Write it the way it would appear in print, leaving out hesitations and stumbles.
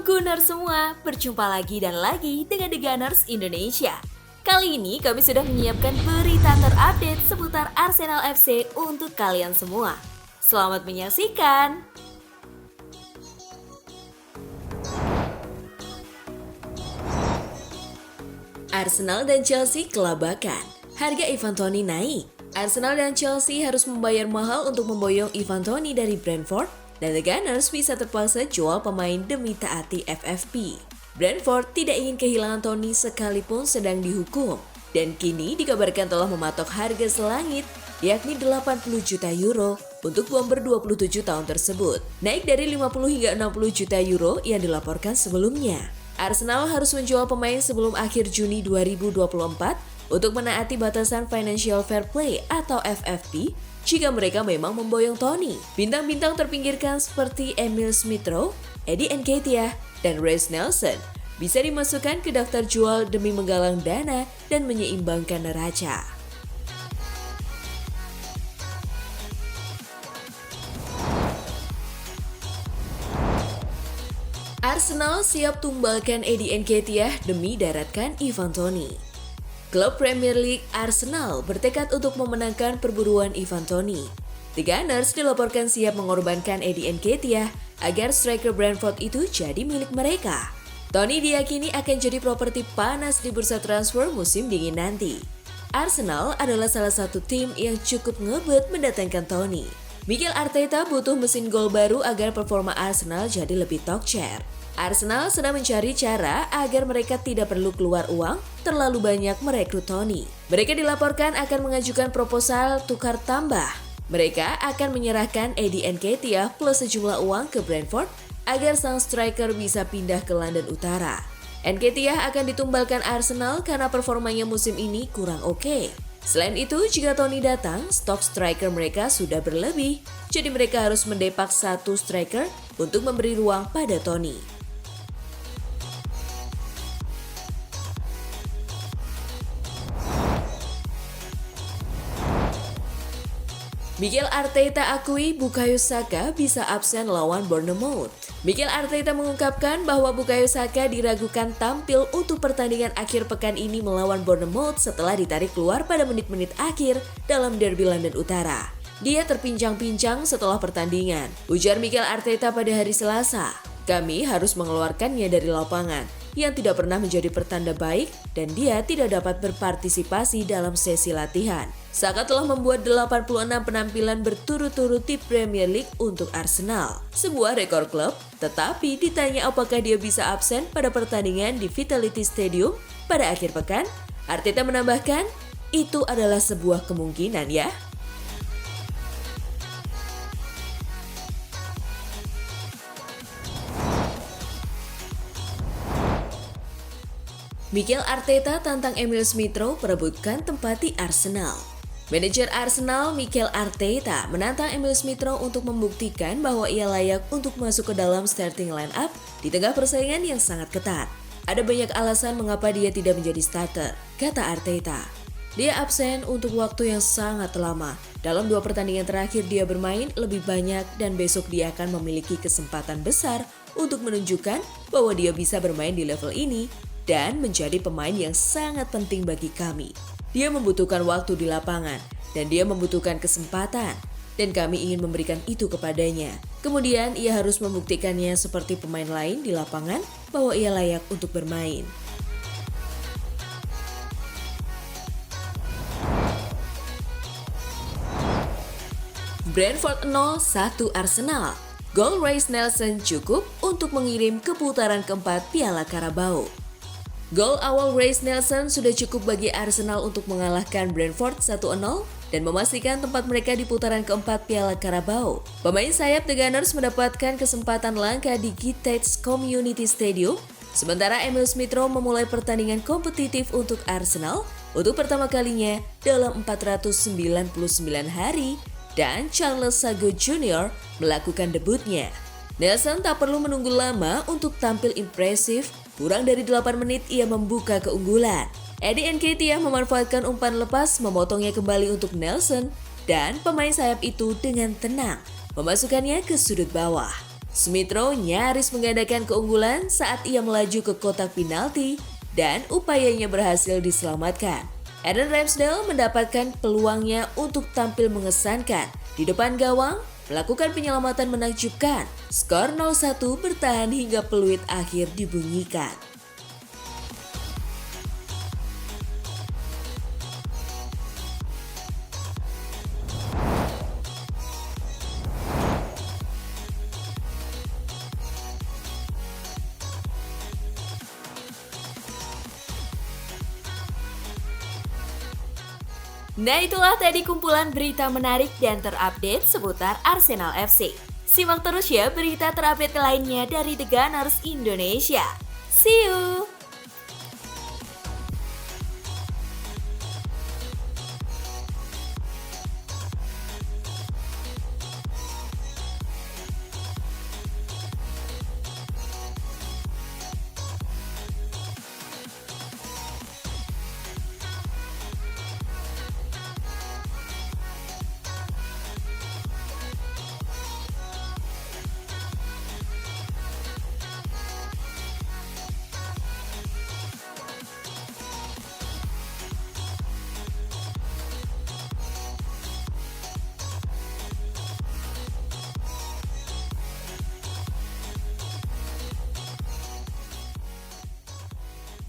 Gunners semua, berjumpa lagi dan lagi dengan The Gunners Indonesia. Kali ini kami sudah menyiapkan berita terupdate seputar Arsenal FC untuk kalian semua. Selamat menyaksikan! Arsenal dan Chelsea kelabakan, harga Ivan Toney naik. Arsenal dan Chelsea harus membayar mahal untuk memboyong Ivan Toney dari Brentford, dan The Gunners bisa terpaksa jual pemain demi taati FFP. Brentford tidak ingin kehilangan Toney sekalipun sedang dihukum, dan kini dikabarkan telah mematok harga selangit, yakni 80 juta euro untuk bomber 27 tahun tersebut, naik dari 50 hingga 60 juta euro yang dilaporkan sebelumnya. Arsenal harus menjual pemain sebelum akhir Juni 2024 untuk menaati batasan Financial Fair Play atau FFP jika mereka memang memboyong Toney. Bintang-bintang terpinggirkan seperti Emil Smith-Rowe, Eddie Nketiah, dan Reiss Nelson bisa dimasukkan ke daftar jual demi menggalang dana dan menyeimbangkan neraca. Arsenal siap tumbalkan Eddie Nketiah demi daratkan Ivan Toney. Klub Premier League Arsenal bertekad untuk memenangkan perburuan Ivan Toney. The Gunners dilaporkan siap mengorbankan Eddie Nketiah agar striker Brentford itu jadi milik mereka. Toney diyakini akan jadi properti panas di bursa transfer musim dingin nanti. Arsenal adalah salah satu tim yang cukup ngebet mendatangkan Toney. Mikel Arteta butuh mesin gol baru agar performa Arsenal jadi lebih tokcer. Arsenal sedang mencari cara agar mereka tidak perlu keluar uang terlalu banyak merekrut Toney. Mereka dilaporkan akan mengajukan proposal tukar tambah. Mereka akan menyerahkan Eddie Nketiah plus sejumlah uang ke Brentford agar sang striker bisa pindah ke London Utara. Nketiah akan ditumbalkan Arsenal karena performanya musim ini kurang oke. Selain itu, jika Toney datang, stok striker mereka sudah berlebih, jadi mereka harus mendepak satu striker untuk memberi ruang pada Toney. Mikel Arteta akui Bukayo Saka bisa absen lawan Bournemouth. Mikel Arteta mengungkapkan bahwa Bukayo Saka diragukan tampil untuk pertandingan akhir pekan ini melawan Bournemouth setelah ditarik keluar pada menit-menit akhir dalam derby London Utara. Dia terpincang-pincang setelah pertandingan, ujar Mikel Arteta pada hari Selasa. Kami harus mengeluarkannya dari lapangan, yang tidak pernah menjadi pertanda baik dan dia tidak dapat berpartisipasi dalam sesi latihan. Saka telah membuat 86 penampilan berturut-turut di Premier League untuk Arsenal, sebuah rekor klub, tetapi ditanya apakah dia bisa absen pada pertandingan di Vitality Stadium pada akhir pekan, Arteta menambahkan, itu adalah sebuah kemungkinan ya. Mikel Arteta tantang Emil Smith-Rowe perebutkan tempat di Arsenal. Manajer Arsenal Mikel Arteta menantang Emil Smith-Rowe untuk membuktikan bahwa ia layak untuk masuk ke dalam starting line-up di tengah persaingan yang sangat ketat. Ada banyak alasan mengapa dia tidak menjadi starter, kata Arteta. Dia absen untuk waktu yang sangat lama. Dalam 2 pertandingan terakhir dia bermain lebih banyak dan besok dia akan memiliki kesempatan besar untuk menunjukkan bahwa dia bisa bermain di level ini dan menjadi pemain yang sangat penting bagi kami. Dia membutuhkan waktu di lapangan, dan dia membutuhkan kesempatan, dan kami ingin memberikan itu kepadanya. Kemudian ia harus membuktikannya seperti pemain lain di lapangan bahwa ia layak untuk bermain. Brentford 0-1 Arsenal. Gol Reiss Nelson cukup untuk mengirim ke putaran keempat Piala Carabao. Gol awal Reiss Nelson sudah cukup bagi Arsenal untuk mengalahkan Brentford 1-0 dan memastikan tempat mereka di putaran keempat Piala Carabao. Pemain sayap The Gunners mendapatkan kesempatan langka di Getafe Community Stadium, sementara Emil Smith-Rowe memulai pertandingan kompetitif untuk Arsenal untuk pertama kalinya dalam 499 hari dan Charles Sago Jr. melakukan debutnya. Nelson tak perlu menunggu lama untuk tampil impresif. Kurang dari 8 menit ia membuka keunggulan. Eddie Nketiah memanfaatkan umpan lepas memotongnya kembali untuk Nelson dan pemain sayap itu dengan tenang memasukkannya ke sudut bawah. Smith Rowe nyaris menggandakan keunggulan saat ia melaju ke kotak penalti dan upayanya berhasil diselamatkan. Aaron Ramsdale mendapatkan peluangnya untuk tampil mengesankan di depan gawang, melakukan penyelamatan menakjubkan. Skor 0-1 bertahan hingga peluit akhir dibunyikan. Nah, itulah tadi kumpulan berita menarik dan terupdate seputar Arsenal FC. Simak terus ya berita terupdate lainnya dari The Gunners Indonesia. See you!